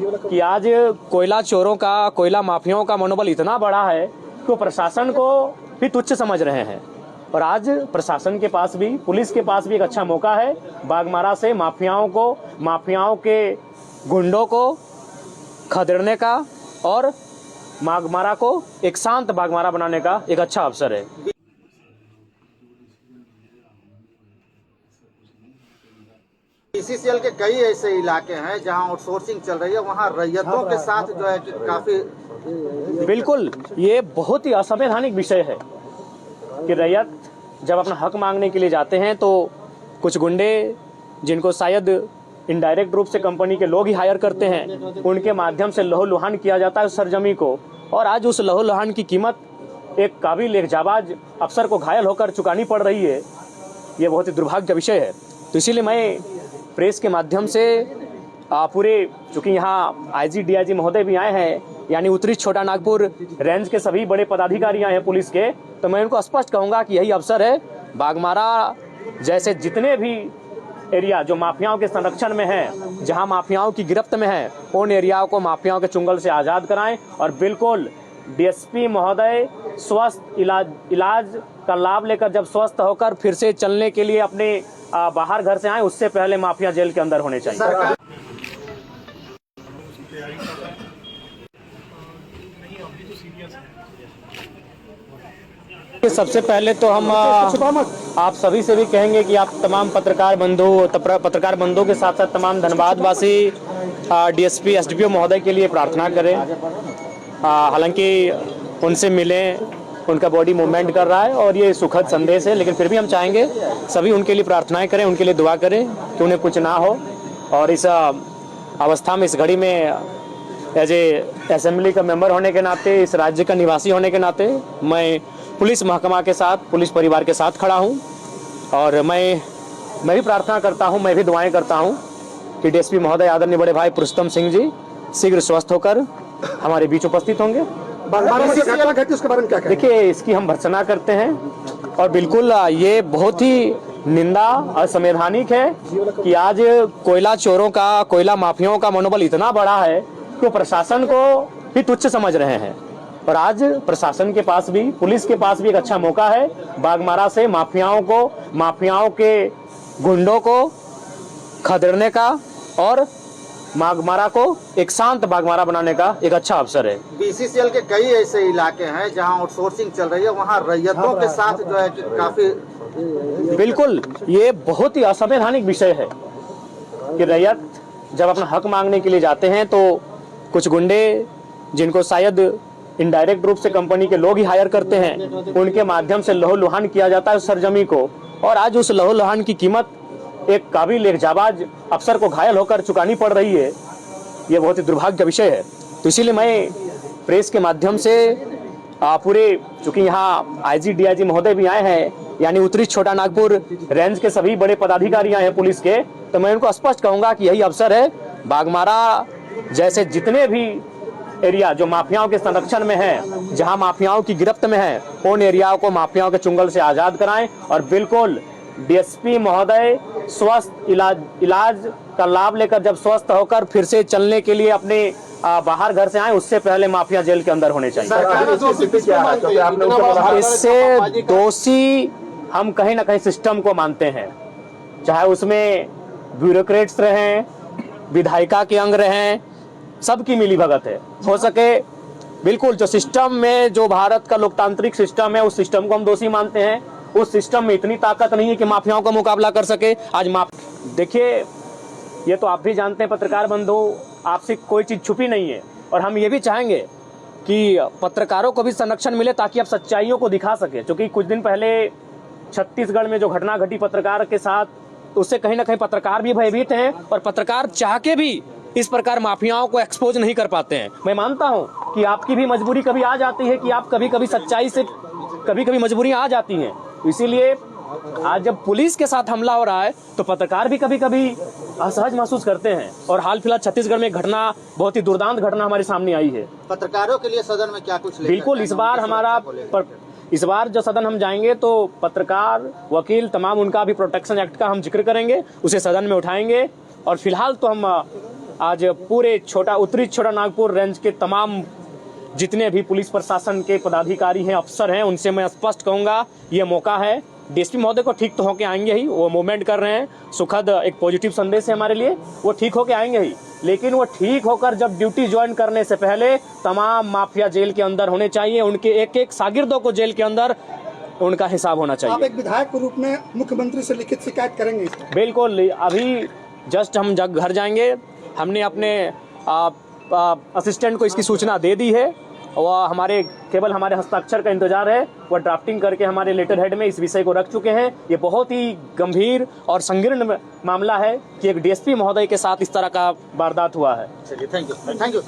कि आज कोयला चोरों का, कोयला माफियाओं का मनोबल इतना बड़ा है कि प्रशासन को भी तुच्छ समझ रहे हैं। और आज प्रशासन के पास भी, पुलिस के पास भी एक अच्छा मौका है बाघमारा से माफियाओं के गुंडों को खदेड़ने का और बाघमारा को एक शांत बाघमारा बनाने का एक अच्छा अवसर है। बीसीसीएल के कई ऐसे इलाके हैं जहां आउटसोर्सिंग चल रही है, वहां रैयतों के साथ जो है कि काफी बिल्कुल, ये बहुत ही असंवैधानिक विषय है कि रैयत जब अपना हक मांगने के लिए जाते हैं तो कुछ गुंडे, जिनको शायद इनडायरेक्ट रूप से कंपनी के लोग ही हायर करते हैं, उनके माध्यम से लहूलुहान किया जाता है उस सरजमी को। और आज उस लहूलुहान की कीमत एक काबिल, एक जाबाज अफसर को घायल होकर चुकानी पड़ रही है। ये बहुत ही दुर्भाग्य का विषय है। तो इसीलिए मैं प्रेस के माध्यम से पूरे, चूँकि यहाँ आईजी डीआईजी महोदय भी आए हैं, यानी उत्तरी छोटा नागपुर रेंज के सभी बड़े पदाधिकारी आए हैं पुलिस के, तो मैं उनको स्पष्ट कहूँगा कि यही अवसर है, बाघमारा जैसे जितने भी एरिया जो माफियाओं के संरक्षण में है, जहां माफियाओं की गिरफ्त में है, उन एरियाओं को माफियाओं के चुंगल से आज़ाद कराएं। और बिल्कुल डीएसपी महोदय स्वस्थ इलाज का लाभ लेकर जब स्वस्थ होकर फिर से चलने के लिए अपने बाहर घर से आए, उससे पहले माफिया जेल के अंदर होने चाहिए। सबसे पहले तो हम आप सभी से भी कहेंगे कि आप तमाम पत्रकार बंधुओं के साथ साथ तमाम धनबादवासी डीएसपी एसडीपीओ महोदय के लिए प्रार्थना करें। हालांकि उनसे मिलें, उनका बॉडी मूवमेंट कर रहा है और ये सुखद संदेश है, लेकिन फिर भी हम चाहेंगे सभी उनके लिए प्रार्थनाएं करें, उनके लिए दुआ करें कि उन्हें कुछ ना हो। और इस अवस्था में, इस घड़ी में एज ए असेंबली का मेंबर होने के नाते, इस राज्य का निवासी होने के नाते, मैं पुलिस महकमा के साथ, पुलिस परिवार के साथ खड़ा हूं। और मैं भी प्रार्थना करता हूं, मैं भी दुआएं करता हूं कि डीएसपी महोदय आदरणीय बड़े भाई पुरुषोत्तम सिंह जी शीघ्र स्वस्थ होकर हमारे बीच उपस्थित होंगे। उसके बारे में क्या कहें? देखिए, इसकी हम भर्त्सना करते हैं और बिल्कुल ये बहुत ही निंदा असंवैधानिक है कि आज कोयला चोरों का, कोयला माफियाओं का मनोबल इतना बड़ा है कि प्रशासन को भी तुच्छ समझ रहे हैं। और आज प्रशासन के पास भी, पुलिस के पास भी एक अच्छा मौका है बाघमारा से माफियाओं के गुंडों को खदेड़ने का और बाघमारा को एक शांत बाघमारा बनाने का एक अच्छा अवसर है। बीसीसीएल के कई ऐसे इलाके हैं जहां आउटसोर्सिंग चल रही है, वहां रैयतों के साथ जो है कि काफी बिल्कुल, ये बहुत ही असंवैधानिक विषय है कि रैयत जब अपना हक मांगने के लिए जाते हैं तो कुछ गुंडे, जिनको शायद इनडायरेक्ट रूप से कंपनी के लोग ही हायर करते हैं, उनके माध्यम से लहूलुहान किया जाता है उस सरजमी को। और आज उस लहूलुहान की कीमत एक काबिल, एक जाबाज अफसर को घायल होकर चुकानी पड़ रही है। ये बहुत ही दुर्भाग्य का विषय है। तो इसीलिए मैं प्रेस के माध्यम से पूरे, चूँकि यहाँ आईजी डीआईजी महोदय भी आए हैं, यानी उत्तरी छोटा नागपुर रेंज के सभी बड़े पदाधिकारी आए हैं पुलिस के, तो मैं उनको स्पष्ट कहूँगा कि यही अवसर है, बाघमारा जैसे जितने भी एरिया जो माफियाओं के संरक्षण में है, जहां माफियाओं की गिरफ्त में है, उन एरियाओं को माफियाओं के चुंगल से आज़ाद कराएं। और बिल्कुल डीएसपी महोदय स्वस्थ इलाज का लाभ लेकर जब स्वस्थ होकर फिर से चलने के लिए अपने बाहर घर से आए, उससे पहले माफिया जेल के अंदर होने चाहिए। इससे दोषी हम कहीं ना कहीं सिस्टम को मानते हैं, चाहे उसमें ब्यूरोक्रेट्स रहें, विधायिका के अंग रहें, सबकी मिली भगत है। हो सके बिल्कुल जो सिस्टम में, जो भारत का लोकतांत्रिक सिस्टम है, उस सिस्टम को हम दोषी मानते हैं। उस सिस्टम में इतनी ताकत नहीं है कि माफियाओं का मुकाबला कर सके। आज देखिए, ये तो आप भी जानते हैं पत्रकार बंधु, आपसे कोई चीज छुपी नहीं है। और हम ये भी चाहेंगे कि पत्रकारों को भी संरक्षण मिले ताकि आप सच्चाइयों को दिखा सके। क्योंकि कुछ दिन पहले छत्तीसगढ़ में जो घटना घटी पत्रकार के साथ, उससे कहीं ना कहीं पत्रकार भी भयभीत हैं और पत्रकार चाह के भी इस प्रकार माफियाओं को एक्सपोज नहीं कर पाते हैं। मैं मानता हूं कि आपकी भी मजबूरी कभी आ जाती है कि आप कभी सच्चाई से कभी मजबूरियां आ जाती हैं। इसीलिए आज जब पुलिस के साथ हमला हो रहा है तो पत्रकार भी कभी असहज महसूस करते हैं। और हाल फिलहाल छत्तीसगढ़ में घटना, बहुत ही दुर्दांत घटना हमारे सामने आई है। पत्रकारों के लिए सदन में क्या कुछ बिल्कुल, इस बार जो सदन हम जाएंगे तो पत्रकार, वकील, तमाम उनका भी प्रोटेक्शन एक्ट का हम जिक्र करेंगे, उसे सदन में उठाएंगे। और फिलहाल तो हम आज पूरे उत्तरी छोटा नागपुर रेंज के तमाम जितने भी पुलिस प्रशासन के पदाधिकारी हैं, अफसर हैं, उनसे मैं स्पष्ट कहूँगा ये मौका है। डीएसपी महोदय को ठीक तो होके आएंगे ही, वो मूवमेंट कर रहे हैं, सुखद एक पॉजिटिव संदेश है हमारे लिए, वो ठीक होके आएंगे ही, लेकिन वो ठीक होकर जब ड्यूटी ज्वाइन करने से पहले तमाम माफिया जेल के अंदर होने चाहिए, उनके एक एक शागिर्दों को जेल के अंदर उनका हिसाब होना चाहिए। आप एक विधायक के रूप में मुख्यमंत्री से लिखित शिकायत करेंगे इस पर? बिल्कुल, अभी जस्ट हम जब घर जाएंगे, हमने अपने असिस्टेंट को इसकी सूचना दे दी है और केवल हमारे हस्ताक्षर का इंतजार है। वह ड्राफ्टिंग करके हमारे लेटर हेड में इस विषय को रख चुके हैं। ये बहुत ही गंभीर और संकीर्ण मामला है कि एक डीएसपी महोदय के साथ इस तरह का वारदात हुआ है। चलिए, थैंक यू।